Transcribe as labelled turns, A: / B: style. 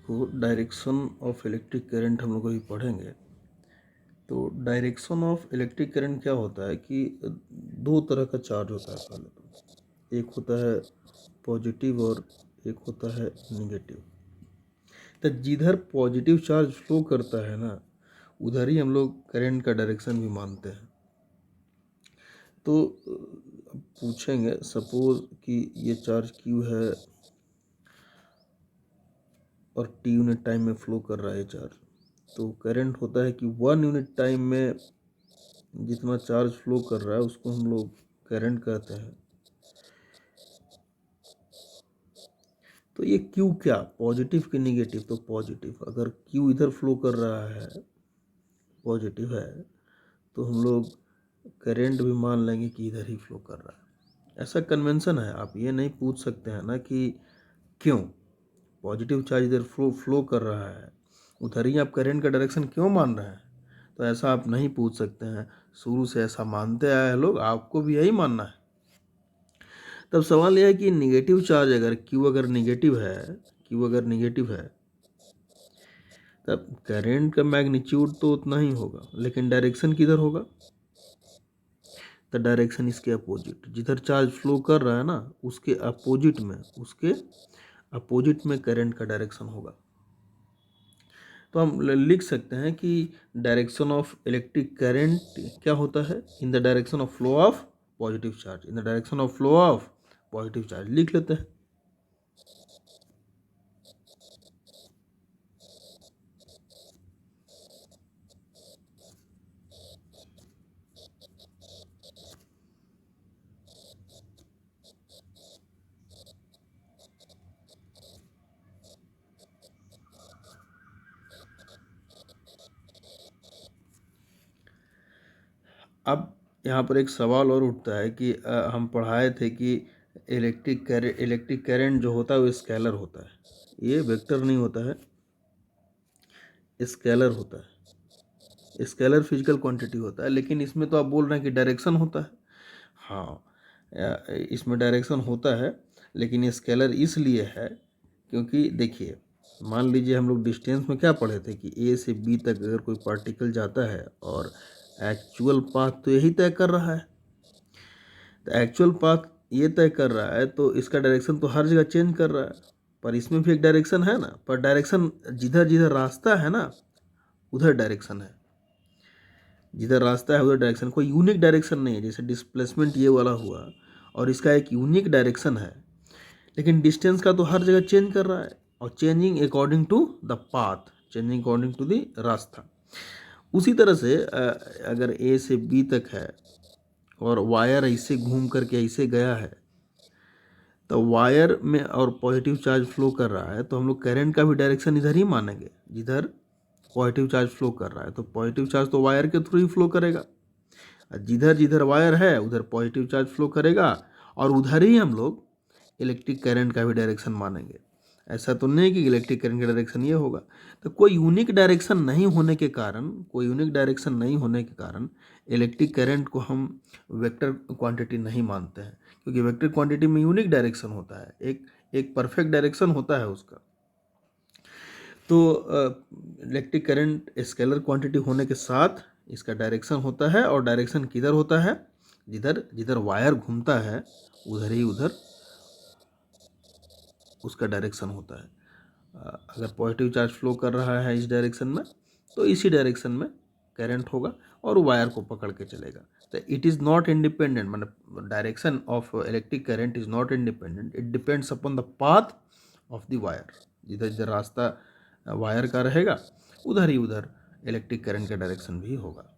A: देखो, direction of electric current हम लोग अभी पढ़ेंगे। तो डायरेक्शन ऑफ इलेक्ट्रिक करंट क्या होता है कि दो तरह का चार्ज होता है। पहले तो एक होता है पॉजिटिव और एक होता है निगेटिव। तो जिधर पॉजिटिव चार्ज फ्लो करता है ना, उधर ही हम लोग करंट का डायरेक्शन भी मानते हैं। तो पूछेंगे, सपोज कि ये चार्ज क्यू है और टी यूनिट टाइम में फ्लो कर रहा है चार्ज, तो करंट होता है कि 1 यूनिट टाइम में जितना चार्ज फ्लो कर रहा है उसको हम लोग करंट कहते हैं। तो ये क्यू क्या, पॉजिटिव कि निगेटिव? तो पॉजिटिव। अगर क्यू इधर फ्लो कर रहा है, पॉजिटिव है, तो हम लोग करंट भी मान लेंगे कि इधर ही फ्लो कर रहा है। ऐसा कन्वेंशन है। आप ये नहीं पूछ सकते हैं ना कि क्यों पॉजिटिव चार्ज इधर फ्लो कर रहा है, उधर ही आप करंट का डायरेक्शन क्यों मान रहे हैं? तो ऐसा आप नहीं पूछ सकते हैं। शुरू से ऐसा मानते आए हैं लोग, आपको भी यही मानना है। तब सवाल यह है कि निगेटिव चार्ज अगर क्यू अगर निगेटिव है तब करंट का मैग्नीट्यूड तो उतना ही होगा, लेकिन डायरेक्शन किधर होगा? तो डायरेक्शन इसके अपोजिट, जिधर चार्ज फ्लो कर रहा है ना उसके अपोजिट में करंट का डायरेक्शन होगा। तो हम लिख सकते हैं कि डायरेक्शन ऑफ इलेक्ट्रिक करंट क्या होता है? In the direction of flow of positive charge. In the direction of flow of positive charge लिख लेते हैं। अब यहाँ पर एक सवाल और उठता है कि हम पढ़ाए थे कि इलेक्ट्रिक करंट जो होता है वो स्केलर होता है, ये वेक्टर नहीं होता है, स्केलर होता है। स्केलर फिजिकल क्वांटिटी होता है, लेकिन इसमें तो आप बोल रहे हैं कि डायरेक्शन होता है। हाँ, इसमें डायरेक्शन होता है, लेकिन ये स्केलर इसलिए है क्योंकि देखिए, मान लीजिए हम लोग डिस्टेंस में क्या पढ़े थे कि ए से बी तक अगर कोई पार्टिकल जाता है और एक्चुअल पाथ तो यही तय कर रहा है, तो एक्चुअल पाथ ये तय कर रहा है तो इसका डायरेक्शन तो हर जगह चेंज कर रहा है, पर इसमें भी एक डायरेक्शन है ना। पर डायरेक्शन जिधर जिधर रास्ता है ना उधर डायरेक्शन है, जिधर रास्ता है उधर डायरेक्शन। कोई यूनिक डायरेक्शन नहीं है। जैसे डिस्प्लेसमेंट ये वाला हुआ और इसका एक यूनिक डायरेक्शन है, लेकिन डिस्टेंस का तो हर जगह चेंज कर रहा है, और changing according to the path, changing according to the रास्ता। उसी तरह से अगर ए से बी तक है और वायर ऐसे घूम करके ऐसे गया है, तो वायर में और पॉजिटिव चार्ज फ्लो कर रहा है, तो हम लोग करंट का भी डायरेक्शन इधर ही मानेंगे जिधर पॉजिटिव चार्ज फ्लो कर रहा है। तो पॉजिटिव चार्ज तो वायर के थ्रू ही फ्लो करेगा, जिधर जिधर वायर है उधर पॉजिटिव चार्ज फ्लो करेगा, और उधर ही हम लोग इलेक्ट्रिक करंट का भी डायरेक्शन मानेंगे। ऐसा तो नहीं कि इलेक्ट्रिक करंट का डायरेक्शन ये होगा। तो कोई यूनिक डायरेक्शन नहीं होने के कारण इलेक्ट्रिक करंट को हम वेक्टर क्वांटिटी नहीं मानते हैं, क्योंकि वेक्टर क्वांटिटी में यूनिक डायरेक्शन होता है, एक परफेक्ट डायरेक्शन होता है उसका। तो इलेक्ट्रिक करंट स्केलर क्वांटिटी होने के साथ इसका डायरेक्शन होता है, और डायरेक्शन किधर होता है? जिधर जिधर वायर घूमता है उधर ही उधर उसका डायरेक्शन होता है। अगर पॉजिटिव चार्ज फ्लो कर रहा है इस डायरेक्शन में, तो इसी डायरेक्शन में करंट होगा और वायर को पकड़ के चलेगा। तो इट इज़ नॉट इंडिपेंडेंट, मतलब direction of electric current is not independent, it depends upon the path of the wire. जिधर जिधर रास्ता वायर का रहेगा उधर ही उधर इलेक्ट्रिक करंट का डायरेक्शन भी होगा।